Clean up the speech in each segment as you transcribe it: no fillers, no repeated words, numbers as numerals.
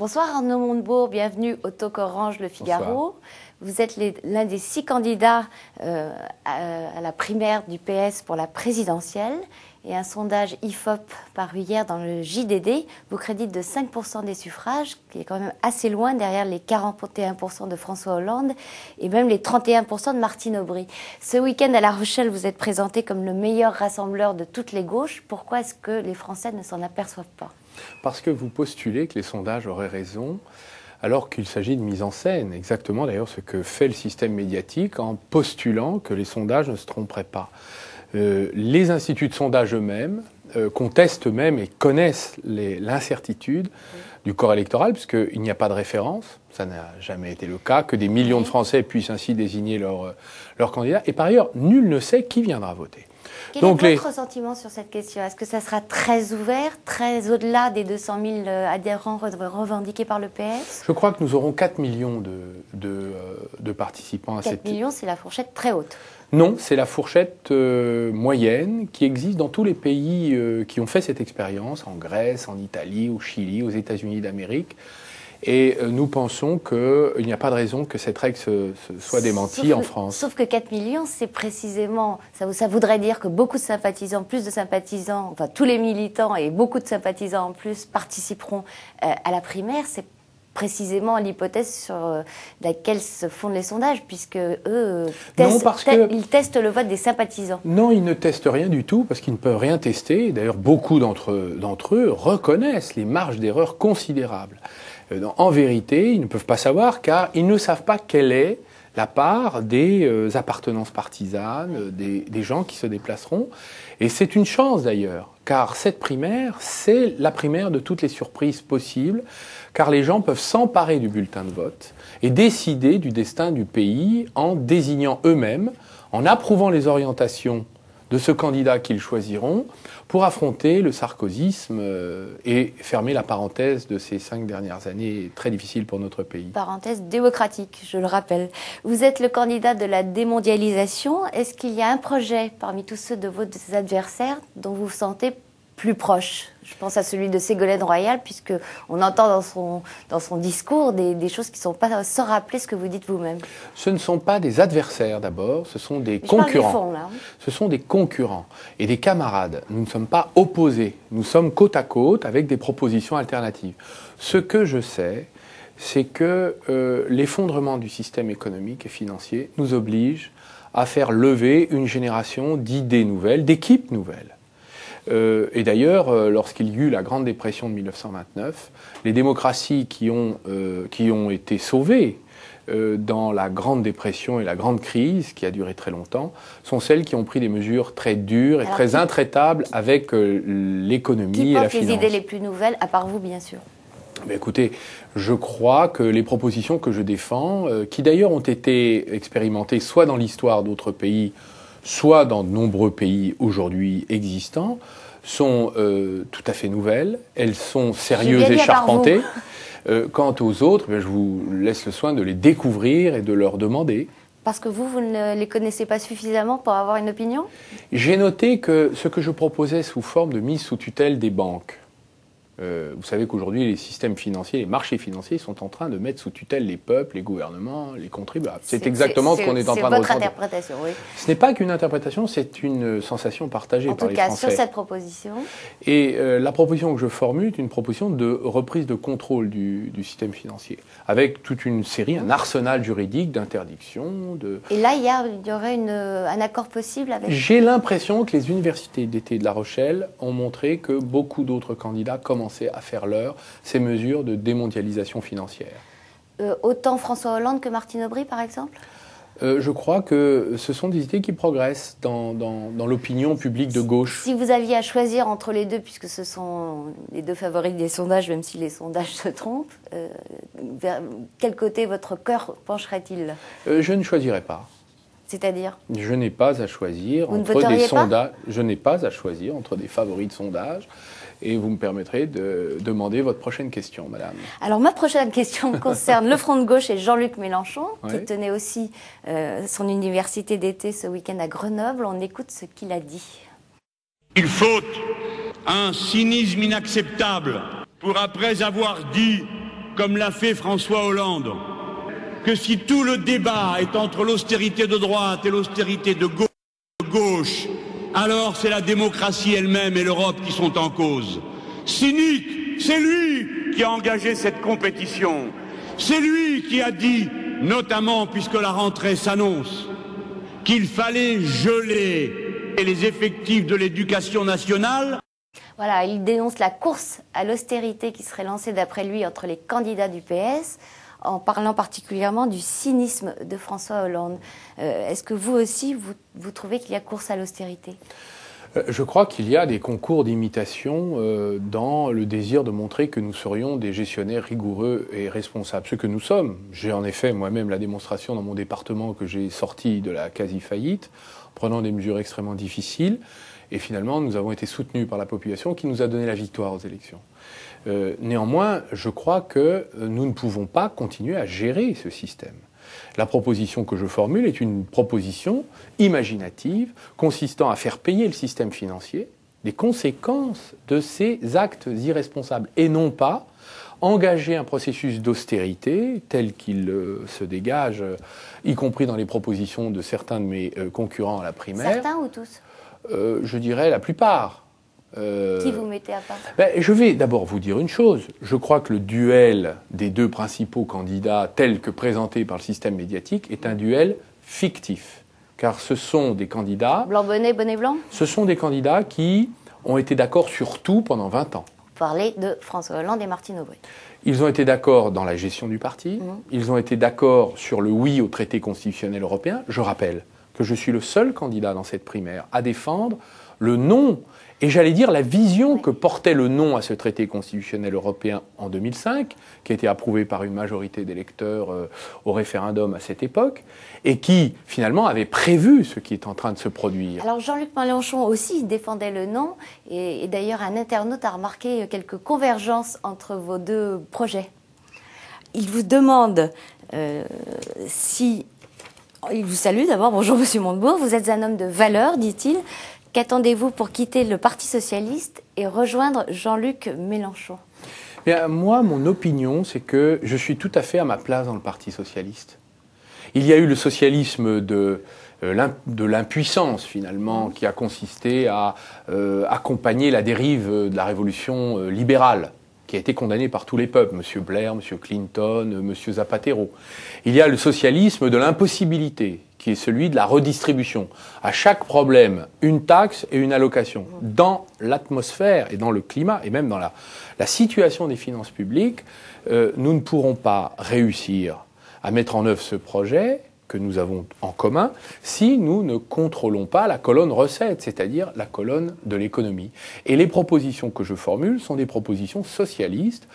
Bonsoir Arnaud Montebourg, bienvenue au Talk Orange Le Figaro. Bonsoir. Vous êtes l'un des 6 candidats à la primaire du PS pour la présidentielle. Et un sondage IFOP paru hier dans le JDD vous crédite de 5% des suffrages, qui est quand même assez loin derrière les 41% de François Hollande et même les 31% de Martine Aubry. Ce week-end à La Rochelle, vous êtes présenté comme le meilleur rassembleur de toutes les gauches. Pourquoi est-ce que les Français ne s'en aperçoivent pas? Parce que vous postulez que les sondages auraient raison, alors qu'il s'agit de mise en scène. Exactement d'ailleurs ce que fait le système médiatique en postulant que les sondages ne se tromperaient pas. Les instituts de sondage eux-mêmes contestent eux-mêmes et connaissent l'incertitude du corps électoral, puisqu'il n'y a pas de référence, ça n'a jamais été le cas, que des millions de Français puissent ainsi désigner leur candidat. Et par ailleurs, nul ne sait qui viendra voter. Quel est votre sentiment sur cette question? Est-ce que ça sera très ouvert, très au-delà des 200 000 adhérents revendiqués par le PS? Je crois que nous aurons 4 millions de participants à cette... 4 millions, c'est la fourchette très haute. Non, c'est la fourchette moyenne qui existe dans tous les pays qui ont fait cette expérience, en Grèce, en Italie, au Chili, aux États-Unis d'Amérique. Et nous pensons qu'il n'y a pas de raison que cette règle soit démentie en France. Sauf que 4 millions, c'est précisément... Ça voudrait dire que beaucoup de sympathisants, plus de sympathisants, enfin tous les militants et beaucoup de sympathisants en plus participeront à la primaire. C'est précisément l'hypothèse sur laquelle se fondent les sondages, puisque eux ils testent le vote des sympathisants. Non, ils ne testent rien du tout, parce qu'ils ne peuvent rien tester. D'ailleurs, beaucoup d'entre eux reconnaissent les marges d'erreur considérables. En vérité, ils ne peuvent pas savoir, car ils ne savent pas quelle est la part des appartenances partisanes, des gens qui se déplaceront. Et c'est une chance d'ailleurs, car cette primaire, c'est la primaire de toutes les surprises possibles, car les gens peuvent s'emparer du bulletin de vote et décider du destin du pays en désignant eux-mêmes, en approuvant les orientations de ce candidat qu'ils choisiront pour affronter le sarkozysme et fermer la parenthèse de ces 5 dernières années très difficiles pour notre pays. Parenthèse démocratique, je le rappelle. Vous êtes le candidat de la démondialisation. Est-ce qu'il y a un projet parmi tous ceux de vos adversaires dont vous vous sentez plus proche? Je pense à celui de Ségolène Royal, puisqu'on entend dans son discours des choses qui ne sont pas sans rappeler ce que vous dites vous-même. Ce ne sont pas des adversaires d'abord, ce sont des concurrents. Je parle du fond, là. Ce sont des concurrents et des camarades. Nous ne sommes pas opposés, nous sommes côte à côte avec des propositions alternatives. Ce que je sais, c'est que l'effondrement du système économique et financier nous oblige à faire lever une génération d'idées nouvelles, d'équipes nouvelles. Et d'ailleurs, lorsqu'il y eut la Grande Dépression de 1929, les démocraties qui ont été sauvées dans la Grande Dépression et la Grande Crise, qui a duré très longtemps, sont celles qui ont pris des mesures très dures et très intraitables avec l'économie et la finance. Qui portent les idées les plus nouvelles, à part vous, bien sûr? Mais écoutez, je crois que les propositions que je défends, qui d'ailleurs ont été expérimentées soit dans l'histoire d'autres pays, soit dans de nombreux pays aujourd'hui existants, sont tout à fait nouvelles, elles sont sérieuses et charpentées. Quant aux autres, je vous laisse le soin de les découvrir et de leur demander. Parce que vous ne les connaissez pas suffisamment pour avoir une opinion? J'ai noté que ce que je proposais sous forme de mise sous tutelle des banques, vous savez qu'aujourd'hui, les systèmes financiers, les marchés financiers sont en train de mettre sous tutelle les peuples, les gouvernements, les contribuables. C'est exactement ce qu'on est en train de ressentir. C'est votre interprétation, oui. Ce n'est pas qu'une interprétation, c'est une sensation partagée par les Français. En tout cas, sur cette proposition. Et la proposition que je formule est une proposition de reprise de contrôle du système financier, avec toute une série, un arsenal juridique d'interdictions. Et là, il y aurait un accord possible avec... J'ai l'impression que les universités d'été de La Rochelle ont montré que beaucoup d'autres candidats commencent à faire ces mesures de démondialisation financière. Autant François Hollande que Martine Aubry, par exemple? Je crois que ce sont des idées qui progressent dans l'opinion publique de gauche. Si vous aviez à choisir entre les deux, puisque ce sont les deux favoris des sondages, même si les sondages se trompent, vers quel côté votre cœur pencherait-il? Je ne choisirais pas. C'est-à-dire? Je n'ai pas à choisir entre des sondages. Je n'ai pas à choisir entre des favoris de sondage. Et vous me permettrez de demander votre prochaine question, madame. Alors, ma prochaine question concerne le Front de gauche et Jean-Luc Mélenchon, qui tenait aussi son université d'été ce week-end à Grenoble. On écoute ce qu'il a dit. Il faut un cynisme inacceptable pour, après avoir dit comme l'a fait François Hollande, que si tout le débat est entre l'austérité de droite et l'austérité de gauche, alors c'est la démocratie elle-même et l'Europe qui sont en cause. Cynique, c'est lui qui a engagé cette compétition. C'est lui qui a dit, notamment puisque la rentrée s'annonce, qu'il fallait geler les effectifs de l'éducation nationale. Voilà, il dénonce la course à l'austérité qui serait lancée d'après lui entre les candidats du PS, en parlant particulièrement du cynisme de François Hollande. Est-ce que vous aussi, vous trouvez qu'il y a course à l'austérité ? Je crois qu'il y a des concours d'imitation dans le désir de montrer que nous serions des gestionnaires rigoureux et responsables. Ce que nous sommes. J'ai en effet moi-même la démonstration dans mon département que j'ai sorti de la quasi-faillite, prenant des mesures extrêmement difficiles. Et finalement, nous avons été soutenus par la population qui nous a donné la victoire aux élections. Néanmoins, je crois que nous ne pouvons pas continuer à gérer ce système. La proposition que je formule est une proposition imaginative consistant à faire payer le système financier les conséquences de ces actes irresponsables et non pas engager un processus d'austérité tel qu'il se dégage, y compris dans les propositions de certains de mes concurrents à la primaire. Certains ou tous ? Je dirais la plupart. Qui vous mettez à part ? Je vais d'abord vous dire une chose. Je crois que le duel des deux principaux candidats, tel que présenté par le système médiatique, est un duel fictif. Car ce sont des candidats... Blanc-bonnet, bonnet blanc ? Ce sont des candidats qui ont été d'accord sur tout pendant 20 ans. Vous parlez de François Hollande et Martine Aubry. Ils ont été d'accord dans la gestion du parti. Ils ont été d'accord sur le oui au traité constitutionnel européen. Je rappelle que je suis le seul candidat dans cette primaire à défendre le non, et j'allais dire la vision que portait le non à ce traité constitutionnel européen en 2005, qui a été approuvé par une majorité d'électeurs au référendum à cette époque, et qui finalement avait prévu ce qui est en train de se produire. Alors Jean-Luc Mélenchon aussi défendait le non, et d'ailleurs un internaute a remarqué quelques convergences entre vos deux projets. Il vous demande si... Il vous salue d'abord, bonjour Monsieur Montebourg, vous êtes un homme de valeur, dit-il. Qu'attendez-vous pour quitter le Parti socialiste et rejoindre Jean-Luc Mélenchon ? Bien, moi, mon opinion, c'est que je suis tout à fait à ma place dans le Parti socialiste. Il y a eu le socialisme de l'impuissance, finalement, qui a consisté à accompagner la dérive de la révolution libérale, qui a été condamnée par tous les peuples, M. Blair, M. Clinton, M. Zapatero. Il y a le socialisme de l'impossibilité, qui est celui de la redistribution. À chaque problème, une taxe et une allocation. Dans l'atmosphère et dans le climat, et même dans la situation des finances publiques, nous ne pourrons pas réussir à mettre en œuvre ce projet que nous avons en commun si nous ne contrôlons pas la colonne recette, c'est-à-dire la colonne de l'économie. Et les propositions que je formule sont des propositions socialistes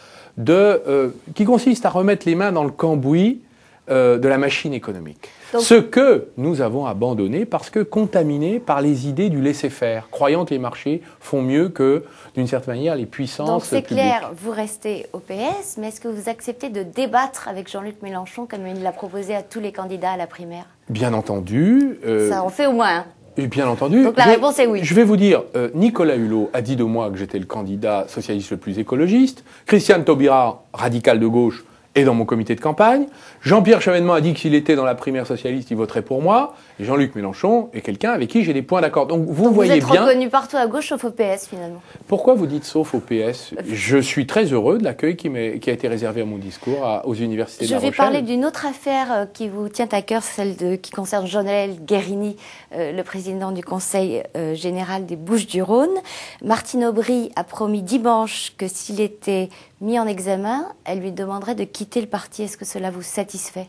qui consistent à remettre les mains dans le cambouis de la machine économique. Donc, ce que nous avons abandonné parce que contaminé par les idées du laisser-faire, croyant que les marchés font mieux que, d'une certaine manière, les puissances publiques. Donc c'est clair, vous restez au PS, mais est-ce que vous acceptez de débattre avec Jean-Luc Mélenchon comme il l'a proposé à tous les candidats à la primaire ? Bien entendu. Ça en fait au moins. Bien entendu. Donc la réponse est oui. Je vais vous dire, Nicolas Hulot a dit de moi que j'étais le candidat socialiste le plus écologiste. Christiane Taubira, radical de gauche, est dans mon comité de campagne. Jean-Pierre Chevènement a dit que s'il était dans la primaire socialiste, il voterait pour moi. Et Jean-Luc Mélenchon est quelqu'un avec qui j'ai des points d'accord. Donc vous voyez bien... Vous êtes reconnu partout à gauche, sauf au PS, finalement. Pourquoi vous dites sauf au PS ? Je suis très heureux de l'accueil qui a été réservé à mon discours aux universités de La Rochelle. Je vais parler d'une autre affaire qui vous tient à cœur, celle qui concerne Jean-Noël Guérini, le président du Conseil général des Bouches-du-Rhône. Martine Aubry a promis dimanche que s'il était mis en examen, elle lui demanderait de quitter le parti. Est-ce que cela vous satisfait ?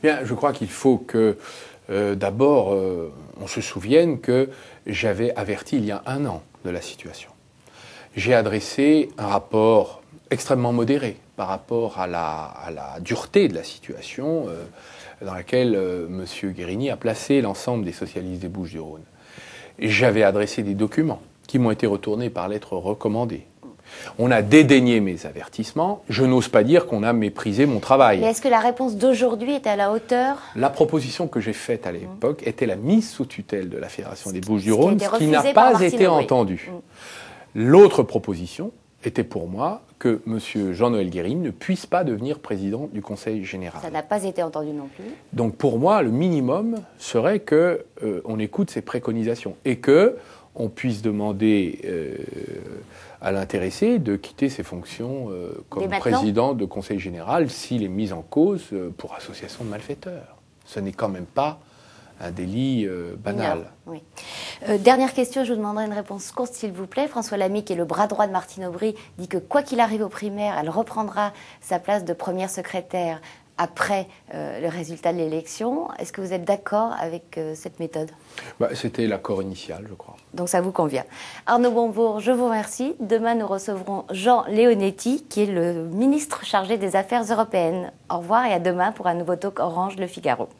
Bien, je crois qu'il faut que, d'abord, on se souvienne que j'avais averti il y a 1 an de la situation. J'ai adressé un rapport extrêmement modéré par rapport à la dureté de la situation dans laquelle M. Guérini a placé l'ensemble des socialistes des Bouches-du-Rhône. J'avais adressé des documents qui m'ont été retournés par lettre recommandée. On a dédaigné mes avertissements. Je n'ose pas dire qu'on a méprisé mon travail. Mais est-ce que la réponse d'aujourd'hui est à la hauteur ? La proposition que j'ai faite à l'époque était la mise sous tutelle de la Fédération des Bouches-du-Rhône, ce qui n'a refusé pas par été Martine Aubry. entendu. L'autre proposition était pour moi que M. Jean-Noël Guérini ne puisse pas devenir président du Conseil général. Ça n'a pas été entendu non plus. Donc pour moi, le minimum serait qu'on écoute ses préconisations et qu'on puisse demander à l'intéressé de quitter ses fonctions comme président de Conseil général s'il est mis en cause pour association de malfaiteurs. Ce n'est quand même pas un délit banal. Oui. Dernière question, je vous demanderai une réponse courte s'il vous plaît. François Lamy, qui est le bras droit de Martine Aubry, dit que quoi qu'il arrive aux primaires, elle reprendra sa place de première secrétaire après le résultat de l'élection. Est-ce que vous êtes d'accord avec cette méthode ? C'était l'accord initial, je crois. Donc ça vous convient. Arnaud Montebourg, je vous remercie. Demain, nous recevrons Jean Leonetti, qui est le ministre chargé des Affaires européennes. Au revoir et à demain pour un nouveau talk Orange Le Figaro.